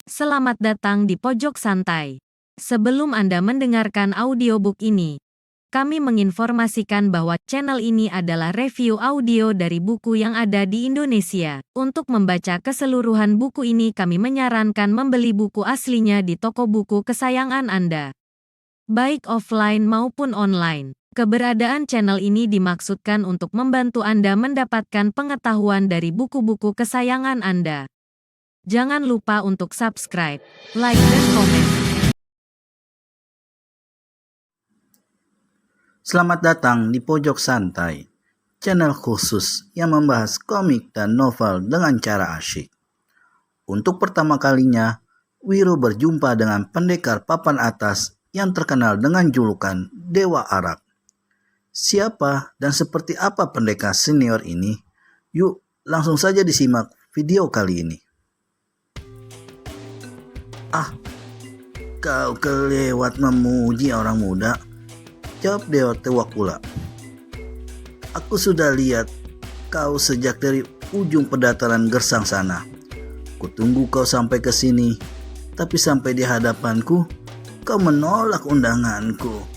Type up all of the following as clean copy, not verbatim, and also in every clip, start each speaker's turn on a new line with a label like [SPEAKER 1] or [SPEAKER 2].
[SPEAKER 1] Selamat datang di Pojok Santai. Sebelum Anda mendengarkan audiobook ini, kami menginformasikan bahwa channel ini adalah review audio dari buku yang ada di Indonesia. Untuk membaca keseluruhan buku ini, kami menyarankan membeli buku aslinya di toko buku kesayangan Anda, baik offline maupun online. Keberadaan channel ini dimaksudkan untuk membantu Anda mendapatkan pengetahuan dari buku-buku kesayangan Anda. Jangan lupa untuk subscribe, like, dan komen.
[SPEAKER 2] Selamat datang di Pojok Santai, channel khusus yang membahas komik dan novel dengan cara asyik. Untuk pertama kalinya, Wiro berjumpa dengan pendekar papan atas yang terkenal dengan julukan Dewa Arak. Siapa dan seperti apa pendekar senior ini? Yuk, langsung saja disimak video kali ini. Kau kelewat memuji orang muda, jawab Dewa Tuak pula. Aku sudah lihat kau sejak dari ujung pedataran Gersang sana. Kutunggu kau sampai ke sini, tapi sampai di hadapanku, kau menolak undanganku.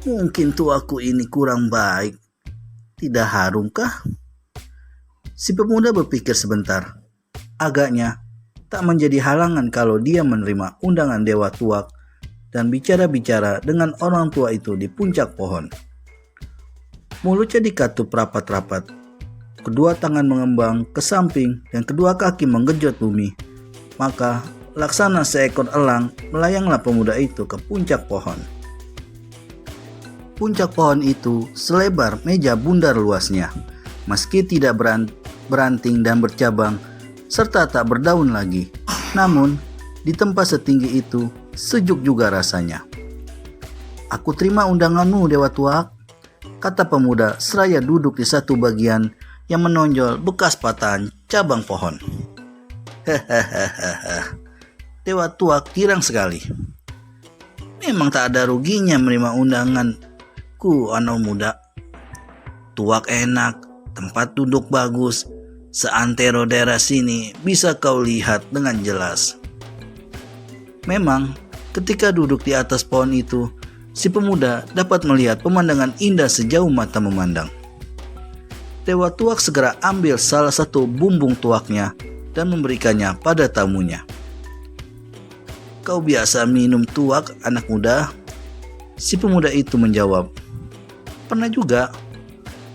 [SPEAKER 2] Mungkin tuaku ini kurang baik. Tidak harumkah? Si pemuda berpikir sebentar. Agaknya tak menjadi halangan kalau dia menerima undangan Dewa Tuak dan bicara-bicara dengan orang tua itu di puncak pohon. Mulutnya dikatup rapat-rapat, kedua tangan mengembang ke samping dan kedua kaki menggejot bumi. Maka laksana seekor elang melayanglah pemuda itu ke puncak pohon. Puncak pohon itu selebar meja bundar luasnya, meski tidak beranting dan bercabang, serta tak berdaun lagi. Namun, di tempat setinggi itu, sejuk juga rasanya. Aku terima undanganmu, Dewa Tuak, kata pemuda seraya duduk di satu bagian yang menonjol bekas patahan cabang pohon. Hahaha. Dewa Tuak girang sekali. Memang tak ada ruginya menerima undanganku, anak muda. Tuak enak, tempat duduk bagus. Seantero daerah sini bisa kau lihat dengan jelas. Memang, ketika duduk di atas pohon itu, si pemuda dapat melihat pemandangan indah sejauh mata memandang. Dewa Tuak segera ambil salah satu bumbung tuaknya dan memberikannya pada tamunya. Kau biasa minum tuak, anak muda? Si pemuda itu menjawab. Pernah juga,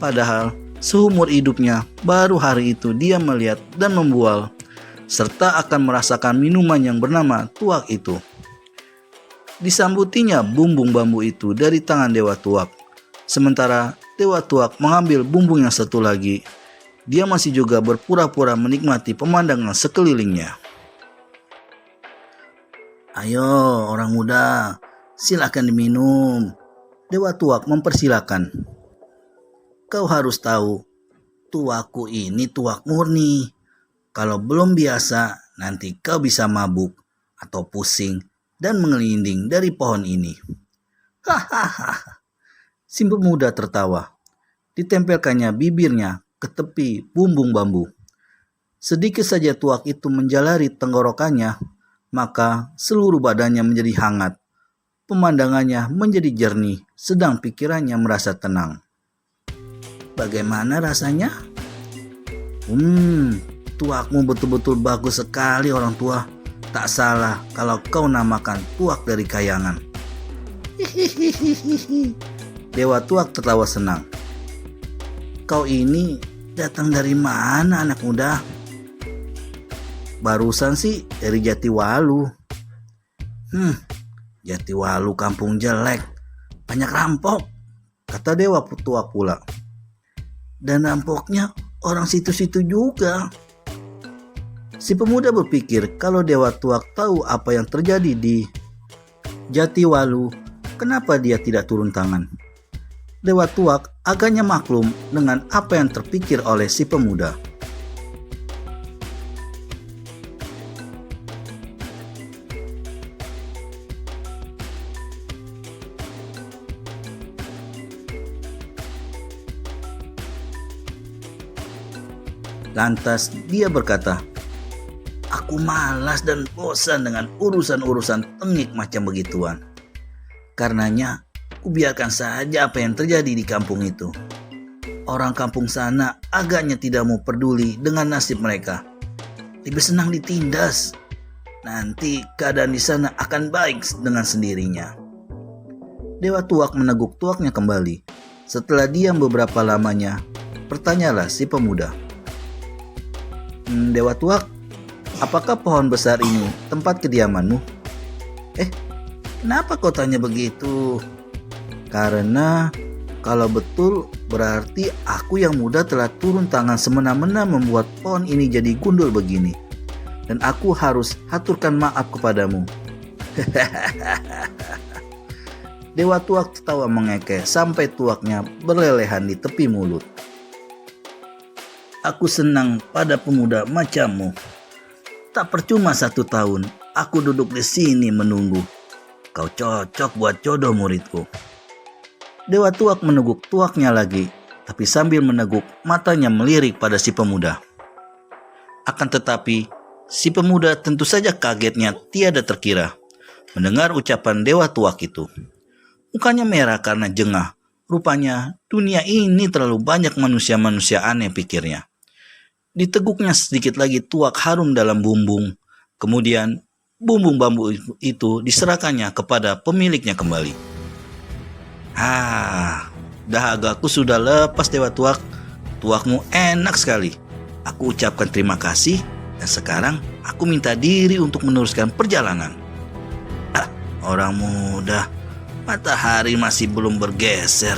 [SPEAKER 2] padahal seumur hidupnya, baru hari itu dia melihat dan membual, serta akan merasakan minuman yang bernama tuak itu. Disambutinya bumbung bambu itu dari tangan Dewa Tuak. Sementara Dewa Tuak mengambil bumbung yang satu lagi, dia masih juga berpura-pura menikmati pemandangan sekelilingnya. Ayo orang muda, silakan diminum. Dewa Tuak mempersilakan. Kau harus tahu, tuaku ini tuak murni. Kalau belum biasa, nanti kau bisa mabuk atau pusing dan mengelinding dari pohon ini. Hahaha. Si pemuda tertawa. Ditempelkannya bibirnya ke tepi bumbung bambu. Sedikit saja tuak itu menjalari tenggorokannya, maka seluruh badannya menjadi hangat. Pemandangannya menjadi jernih, sedang pikirannya merasa tenang. Bagaimana rasanya? Tuakmu betul-betul bagus sekali orang tua. Tak salah kalau kau namakan tuak dari kayangan. Hihihihi. Dewa Tuak tertawa senang. Kau ini datang dari mana anak muda? Barusan sih dari Jatiwalu. Jatiwalu kampung jelek, banyak rampok, kata Dewa Tuak pula. Dan rampoknya orang situ-situ juga. Si pemuda berpikir kalau Dewa Tuak tahu apa yang terjadi di Jatiwalu, kenapa dia tidak turun tangan? Dewa Tuak agaknya maklum dengan apa yang terpikir oleh si pemuda. Lantas dia berkata, "Aku malas dan bosan dengan urusan-urusan tengik macam begituan. Karenanya, ku biarkan saja apa yang terjadi di kampung itu. Orang kampung sana agaknya tidak mau peduli dengan nasib mereka. Lebih senang ditindas. Nanti keadaan di sana akan baik dengan sendirinya." Dewa Tuak meneguk tuaknya kembali. Setelah diam beberapa lamanya, bertanyalah si pemuda, "Dewa Tuak, apakah pohon besar ini tempat kediamanmu?" Kenapa kau tanya begitu?" "Karena kalau betul berarti aku yang muda telah turun tangan semena-mena membuat pohon ini jadi gundul begini. Dan aku harus haturkan maaf kepadamu." Dewa Tuak tertawa mengekeh sampai tuaknya berlelehan di tepi mulut. "Aku senang pada pemuda macammu. Tak percuma 1 tahun aku duduk di sini menunggu. Kau cocok buat jodoh muridku." Dewa Tuak meneguk tuaknya lagi, tapi sambil meneguk matanya melirik pada si pemuda. Akan tetapi, si pemuda tentu saja kagetnya tiada terkira mendengar ucapan Dewa Tuak itu. Mukanya merah karena jengah. Rupanya dunia ini terlalu banyak manusia-manusia aneh, pikirnya. Diteguknya sedikit lagi tuak harum dalam bumbung. Kemudian bumbung bambu itu diserahkannya kepada pemiliknya kembali. Dahagaku sudah lepas, Dewa Tuak. Tuakmu enak sekali. Aku ucapkan terima kasih dan sekarang aku minta diri untuk meneruskan perjalanan." Orang muda, matahari masih belum bergeser,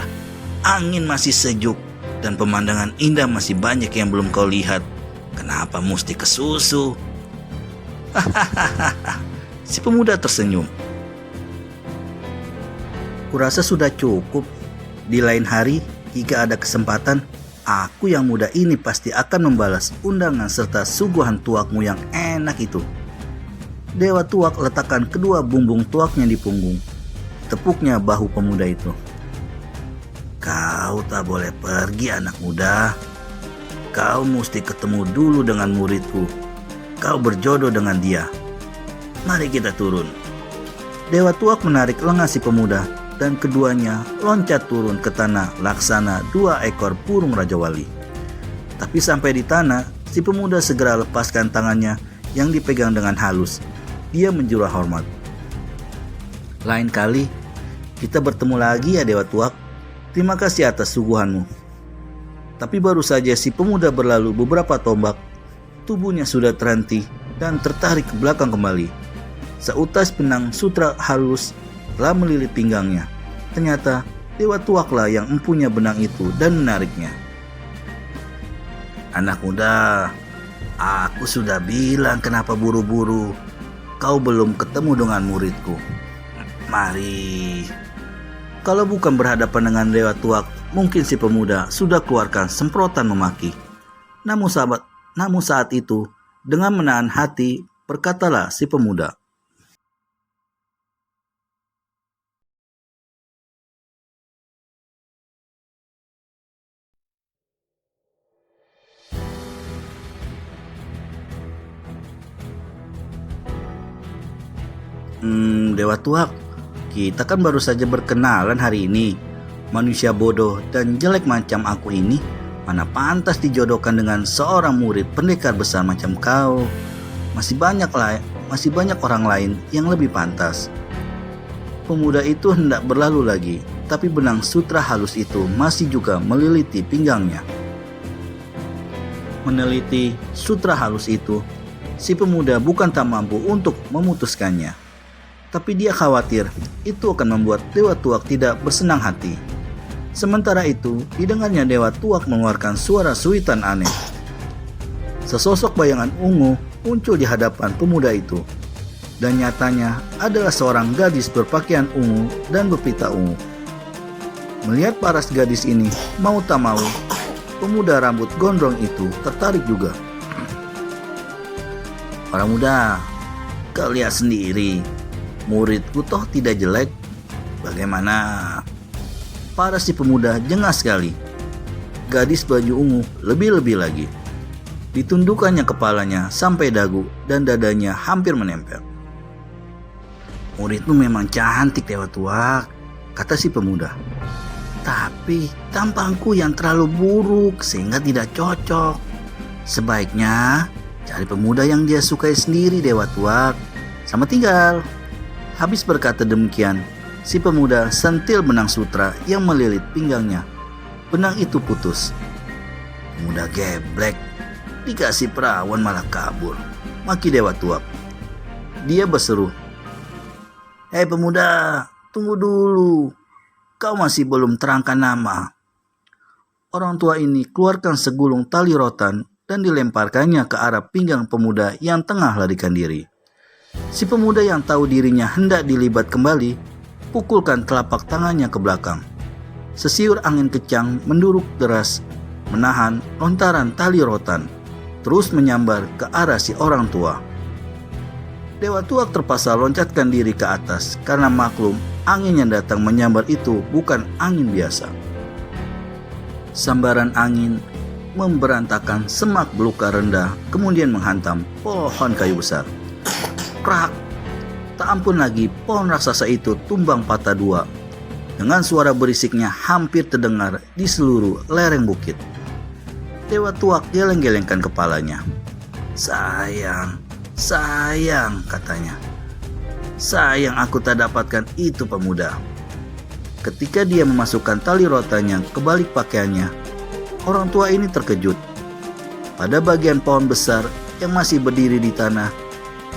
[SPEAKER 2] angin masih sejuk, dan pemandangan indah masih banyak yang belum kau lihat. Kenapa mesti ke susu? Si pemuda tersenyum. "Kurasa sudah cukup. Di lain hari, jika ada kesempatan, aku yang muda ini pasti akan membalas undangan serta suguhan tuakmu yang enak itu." Dewa Tuak letakkan kedua bumbung tuaknya di punggung. Tepuknya bahu pemuda itu. "Kau tak boleh pergi, anak muda. Kau mesti ketemu dulu dengan muridku. Kau berjodoh dengan dia. Mari kita turun." Dewa Tuak menarik lengan si pemuda dan keduanya loncat turun ke tanah laksana 2 ekor burung Raja Wali. Tapi sampai di tanah, si pemuda segera lepaskan tangannya yang dipegang dengan halus. Dia menjura hormat. "Lain kali kita bertemu lagi ya, Dewa Tuak. Terima kasih atas suguhanmu." Tapi baru saja si pemuda berlalu beberapa tombak, tubuhnya sudah terhenti dan tertarik ke belakang kembali. Seutas benang sutra halus telah melilit pinggangnya. Ternyata Dewa Tuaklah yang empunya benang itu dan menariknya. "Anak muda, aku sudah bilang kenapa buru-buru. Kau belum ketemu dengan muridku. Mari." Kalau bukan berhadapan dengan Dewa Tuak, mungkin si pemuda sudah keluarkan semprotan memaki. Namun saat itu, dengan menahan hati, berkatalah si pemuda, "Dewa Tuak, kita kan baru saja berkenalan hari ini. Manusia bodoh dan jelek macam aku ini mana pantas dijodohkan dengan seorang murid pendekar besar macam kau. Masih banyak orang lain yang lebih pantas." Pemuda itu hendak berlalu lagi, tapi benang sutra halus itu masih juga meliliti pinggangnya. Meneliti sutra halus itu, si pemuda bukan tak mampu untuk memutuskannya. Tapi dia khawatir itu akan membuat Dewa Tuak tidak bersenang hati. Sementara itu, didengarnya Dewa Tuak mengeluarkan suara suitan aneh. Sesosok bayangan ungu muncul di hadapan pemuda itu. Dan nyatanya adalah seorang gadis berpakaian ungu dan berpita ungu. Melihat paras gadis ini, mau tak mau, pemuda rambut gondrong itu tertarik juga. "Orang muda, kau lihat sendiri. Muridku toh tidak jelek. Bagaimana?" Paras si pemuda jengah sekali. Gadis baju ungu lebih-lebih lagi. Ditundukkannya kepalanya sampai dagu dan dadanya hampir menempel. "Muridmu memang cantik, Dewa Tuak," kata si pemuda. "Tapi tampangku yang terlalu buruk sehingga tidak cocok. Sebaiknya cari pemuda yang dia sukai sendiri, Dewa Tuak. Selamat tinggal." Habis berkata demikian, si pemuda sentil benang sutra yang melilit pinggangnya. Benang itu putus. "Pemuda geblek, dikasih perawan malah kabur," maki Dewa Tuak. Dia berseru, "Hei pemuda, tunggu dulu. Kau masih belum terangkan nama." Orang tua ini keluarkan segulung tali rotan dan dilemparkannya ke arah pinggang pemuda yang tengah larikan diri. Si pemuda yang tahu dirinya hendak dilibat kembali, pukulkan telapak tangannya ke belakang. Sesiur angin kencang menduruk deras, menahan lontaran tali rotan, terus menyambar ke arah si orang tua. Dewa Tuak terpaksa loncatkan diri ke atas karena maklum angin yang datang menyambar itu bukan angin biasa. Sambaran angin memberantakan semak belukar rendah, kemudian menghantam pohon kayu besar. Krak! Tak ampun lagi, pohon raksasa itu tumbang patah dua. Dengan suara berisiknya hampir terdengar di seluruh lereng bukit. Dewa Tuak geleng-gelengkan kepalanya. Sayang, katanya. "Sayang aku tak dapatkan itu pemuda." Ketika dia memasukkan tali rotannya ke balik pakaiannya, orang tua ini terkejut. Pada bagian pohon besar yang masih berdiri di tanah,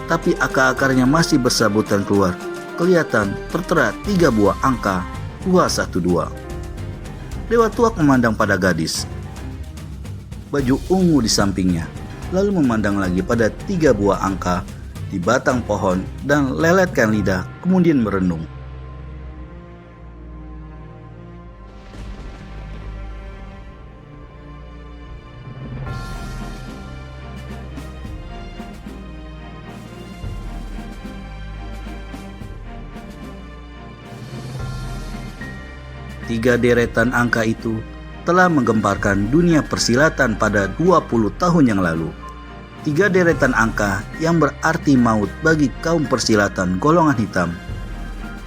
[SPEAKER 2] tapi akar-akarnya masih bersabutan keluar, kelihatan tertera 3 buah angka 212. Dewa Tuak memandang pada gadis. Baju ungu di sampingnya, lalu memandang lagi pada 3 buah angka di batang pohon dan leletkan lidah, kemudian merenung. Tiga deretan angka itu telah menggemparkan dunia persilatan pada 20 tahun yang lalu. 3 deretan angka yang berarti maut bagi kaum persilatan golongan hitam.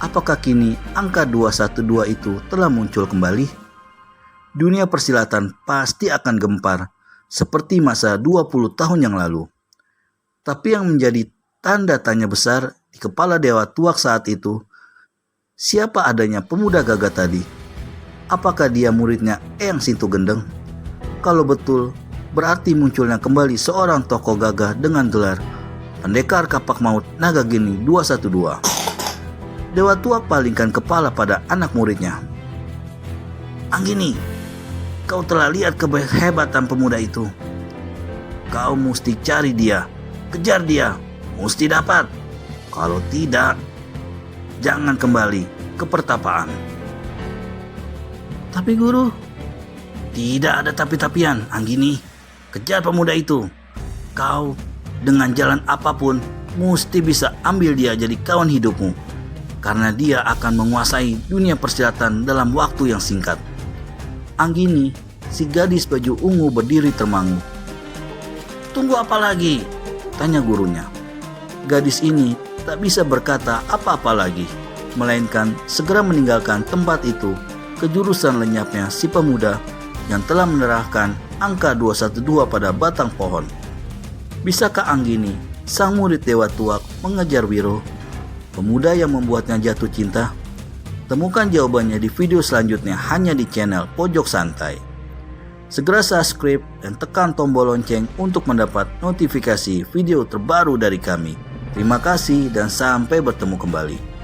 [SPEAKER 2] Apakah kini angka 212 itu telah muncul kembali? Dunia persilatan pasti akan gempar seperti masa 20 tahun yang lalu. Tapi yang menjadi tanda tanya besar di kepala Dewa Tuak saat itu, siapa adanya pemuda gagah tadi? Apakah dia muridnya Eyang Sintu Gendeng? Kalau betul, berarti munculnya kembali seorang tokoh gagah dengan gelar Pendekar Kapak Maut Nagagini 212. Dewa Tuak palingkan kepala pada anak muridnya. "Anggini, kau telah lihat kehebatan pemuda itu. Kau mesti cari dia, kejar dia, mesti dapat. Kalau tidak, jangan kembali ke pertapaan." "Tapi guru..." "Tidak ada tapi-tapian, Anggini. Kejar pemuda itu. Kau dengan jalan apapun mesti bisa ambil dia jadi kawan hidupmu, karena dia akan menguasai dunia persilatan dalam waktu yang singkat." Anggini, si gadis baju ungu berdiri termangu. "Tunggu apa lagi?" tanya gurunya. Gadis ini tak bisa berkata apa-apa lagi, melainkan segera meninggalkan tempat itu ke jurusan lenyapnya si pemuda yang telah menerahkan angka 212 pada batang pohon. Bisakah Anggini, sang murid Dewa Tuak, mengejar Wiro, pemuda yang membuatnya jatuh cinta? Temukan jawabannya di video selanjutnya hanya di channel Pojok Santai. Segera subscribe dan tekan tombol lonceng untuk mendapat notifikasi video terbaru dari kami. Terima kasih dan sampai bertemu kembali.